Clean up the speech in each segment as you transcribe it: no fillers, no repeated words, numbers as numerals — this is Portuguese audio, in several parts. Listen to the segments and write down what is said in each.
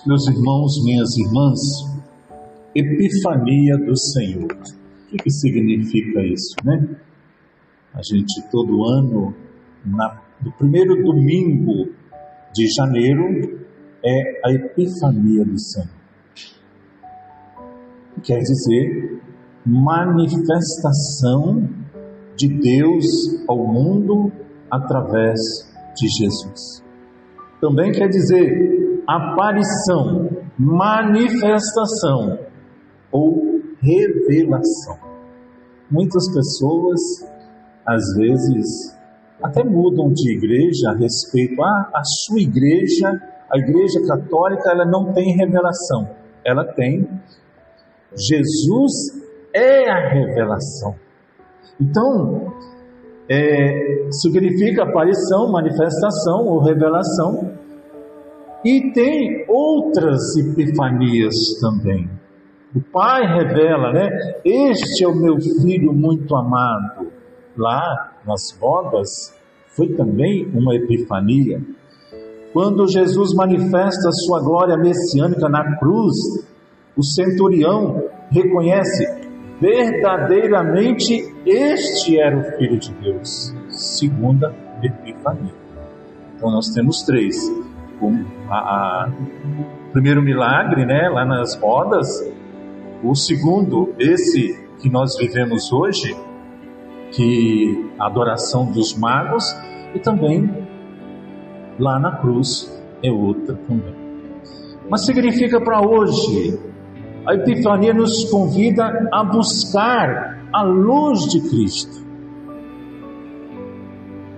Meus irmãos, minhas irmãs, Epifania do Senhor. O que significa isso, né? A gente todo ano, no primeiro domingo de janeiro, é a Epifania do Senhor. Quer dizer, manifestação de Deus ao mundo através de Jesus. Também quer dizer aparição, manifestação ou revelação. Muitas pessoas, às vezes, até mudam de igreja a respeito. A sua igreja, a igreja católica, ela não tem revelação. Ela tem. Jesus é a revelação. Então, significa aparição, manifestação ou revelação. E tem outras epifanias também. O Pai revela, né? Este é o meu filho muito amado. Lá nas bodas foi também uma epifania. Quando Jesus manifesta a sua glória messiânica na cruz, o centurião reconhece verdadeiramente este era o Filho de Deus. Segunda epifania. Então nós temos três. O primeiro milagre, né, lá nas bodas. O segundo, esse que nós vivemos hoje, que a adoração dos magos, e também lá na cruz é outra também. Mas significa para hoje, a Epifania nos convida a buscar a luz de Cristo,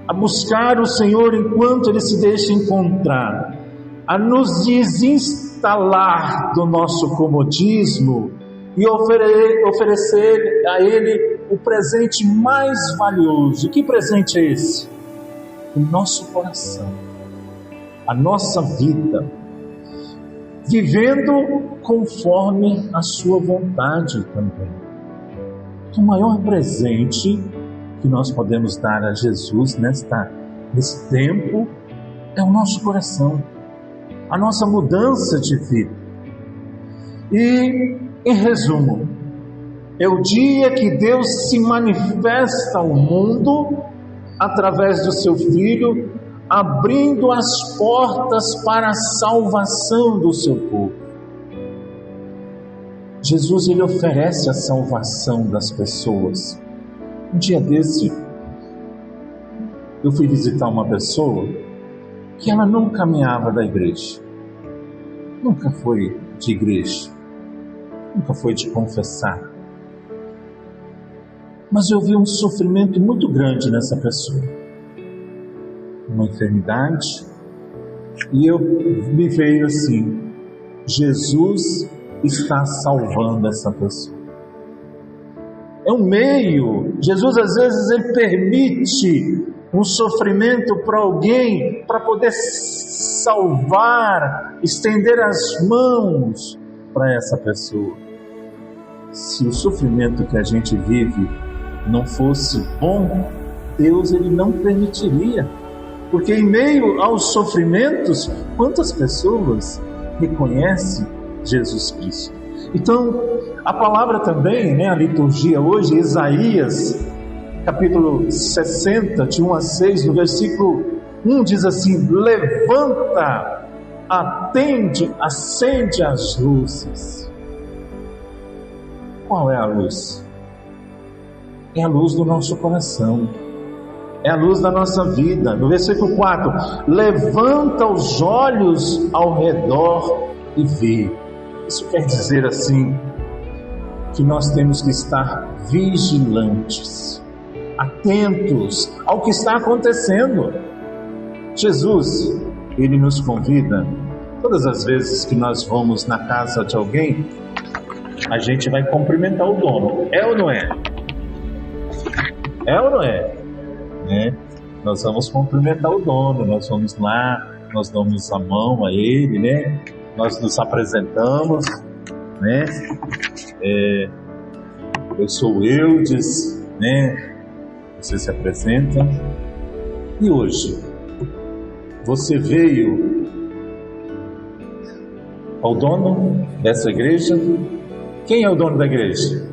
a buscar o Senhor enquanto Ele se deixa encontrar, a nos desinstalar do nosso comodismo e oferecer a Ele o presente mais valioso. Que presente é esse? O nosso coração, a nossa vida, vivendo conforme a sua vontade também. O maior presente que nós podemos dar a Jesus nesse tempo é o nosso coração, a nossa mudança de vida. E, em resumo, é o dia que Deus se manifesta ao mundo através do seu Filho, abrindo as portas para a salvação do seu povo. Jesus, Ele oferece a salvação das pessoas. Um dia desse, eu fui visitar uma pessoa que ela não caminhava da igreja, nunca foi de igreja, nunca foi de confessar. Mas eu vi um sofrimento muito grande nessa pessoa, uma enfermidade, e me veio assim: Jesus está salvando essa pessoa. É um meio. Jesus às vezes Ele permite um sofrimento para alguém, para poder salvar, estender as mãos para essa pessoa. Se o sofrimento que a gente vive não fosse bom, Deus Ele não permitiria. Porque em meio aos sofrimentos, quantas pessoas reconhecem Jesus Cristo? Então, a palavra também, né, a liturgia hoje, Isaías, capítulo 60, de 1 a 6, no versículo 1, diz assim: levanta, atende, acende as luzes. Qual é a luz? É a luz do nosso coração, é a luz da nossa vida. No versículo 4, levanta os olhos ao redor e vê. Isso quer dizer assim, que nós temos que estar vigilantes, atentos ao que está acontecendo. Jesus, Ele nos convida, todas as vezes que nós vamos na casa de alguém, a gente vai cumprimentar o dono. É ou não é? É ou não é? Né? Nós vamos cumprimentar o dono, nós vamos lá, nós damos a mão a ele, né? Nós nos apresentamos, né? Eu sou Eudes, né? Você se apresenta. E hoje, você veio ao dono dessa igreja. Quem é o dono da igreja?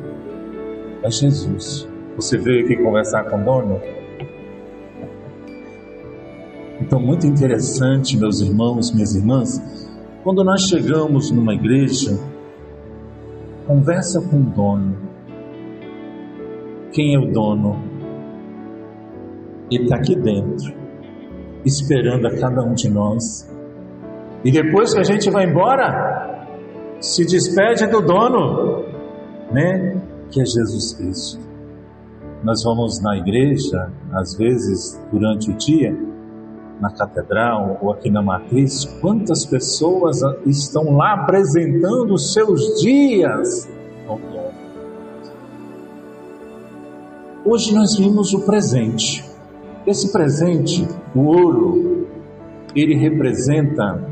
É Jesus. Você veio aqui conversar com o dono? Então, muito interessante, meus irmãos, minhas irmãs, quando nós chegamos numa igreja, conversa com o dono. Quem é o dono? Ele está aqui dentro, esperando a cada um de nós. E depois que a gente vai embora, se despede do dono, né? Que é Jesus Cristo. Nós vamos na igreja, às vezes durante o dia, na catedral ou aqui na matriz, quantas pessoas estão lá apresentando os seus dias ao dono. Hoje nós vimos o presente. Esse presente, o ouro, ele representa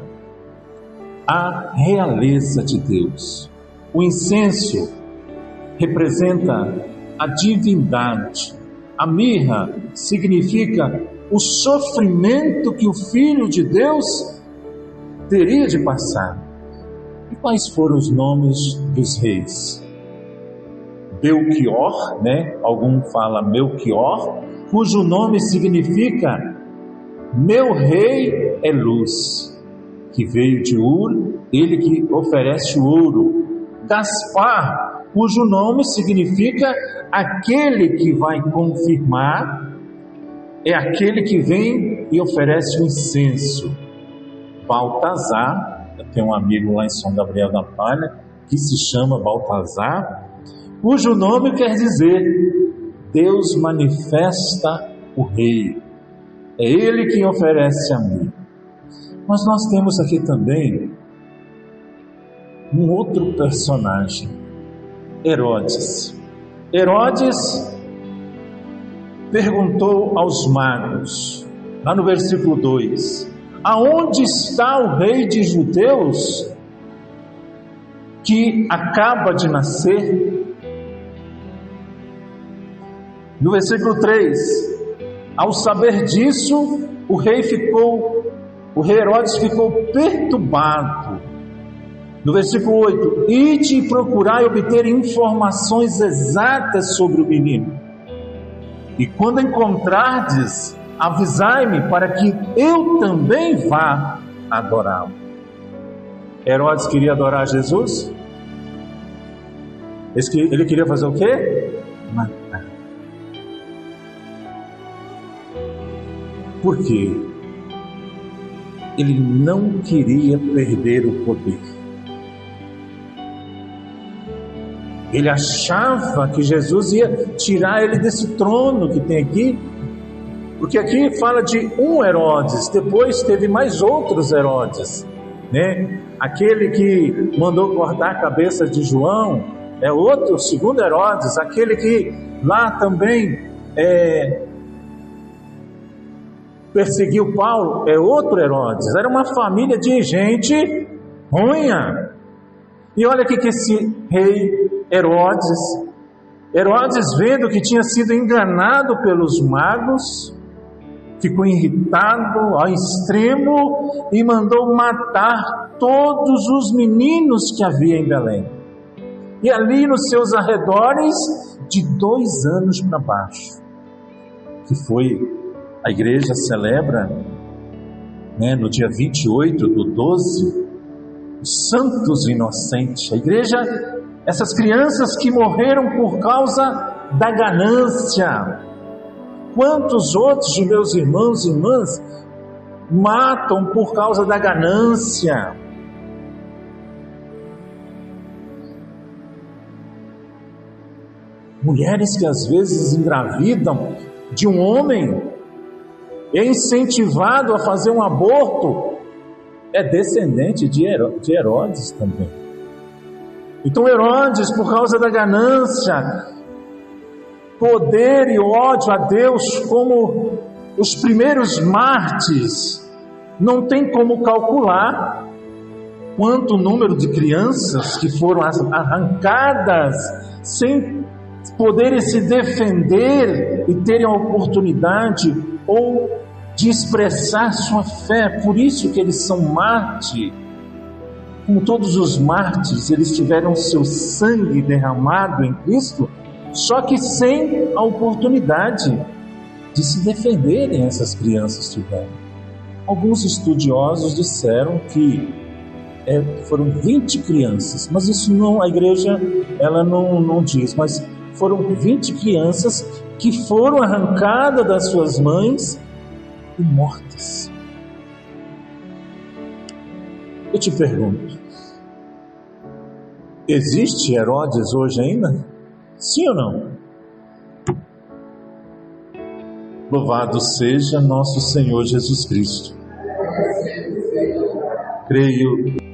a realeza de Deus. O incenso representa a divindade. A mirra significa o sofrimento que o Filho de Deus teria de passar. E quais foram os nomes dos reis? Belchior, né? Algum fala Melchior, cujo nome significa meu rei é luz, que veio de Ur, ele que oferece o ouro. Gaspar, cujo nome significa aquele que vai confirmar, é aquele que vem e oferece o incenso. Baltazar, eu tenho um amigo lá em São Gabriel da Palha, que se chama Baltazar, cujo nome quer dizer Deus manifesta o rei. É ele quem oferece a mim. Mas nós temos aqui também um outro personagem, Herodes. Herodes perguntou aos magos, lá no versículo 2, aonde está o rei de judeus que acaba de nascer? No versículo 3, ao saber disso, o rei Herodes ficou perturbado. No versículo 8, ide e procurai obter informações exatas sobre o menino. E quando encontrardes, avisai-me para que eu também vá adorá-lo. Herodes queria adorar Jesus? Ele queria fazer o quê? Matar. Por quê? Ele não queria perder o poder. Ele achava que Jesus ia tirar ele desse trono que tem aqui, porque aqui fala de um Herodes, depois teve mais outros Herodes, né? Aquele que mandou cortar a cabeça de João é outro, o segundo Herodes. Aquele que lá também perseguiu Paulo é outro Herodes. Era uma família de gente ruim. E olha aqui que esse rei Herodes, vendo que tinha sido enganado pelos magos, ficou irritado ao extremo e mandou matar todos os meninos que havia em Belém. E ali nos seus arredores, de 2 anos para baixo, que foi, a igreja celebra, né, no dia 28 do 12, os santos inocentes. A igreja, essas crianças que morreram por causa da ganância. Quantos outros de meus irmãos e irmãs matam por causa da ganância? Mulheres que às vezes engravidam de um homem, é incentivado a fazer um aborto, é descendente de Herodes também. Então Herodes, por causa da ganância, poder e ódio a Deus, como os primeiros mártires, não tem como calcular quanto número de crianças que foram arrancadas sem poderem se defender e terem a oportunidade ou de expressar sua fé. Por isso que eles são mártires. como todos os mártires, eles tiveram seu sangue derramado em Cristo, só que sem a oportunidade de se defenderem. Essas crianças tiveram. Alguns estudiosos disseram que foram 20 crianças, mas isso não, a igreja ela não diz, mas foram 20 crianças que foram arrancadas das suas mães e mortas. Eu te pergunto, existe Herodes hoje ainda? Sim ou não? Louvado seja nosso Senhor Jesus Cristo. Creio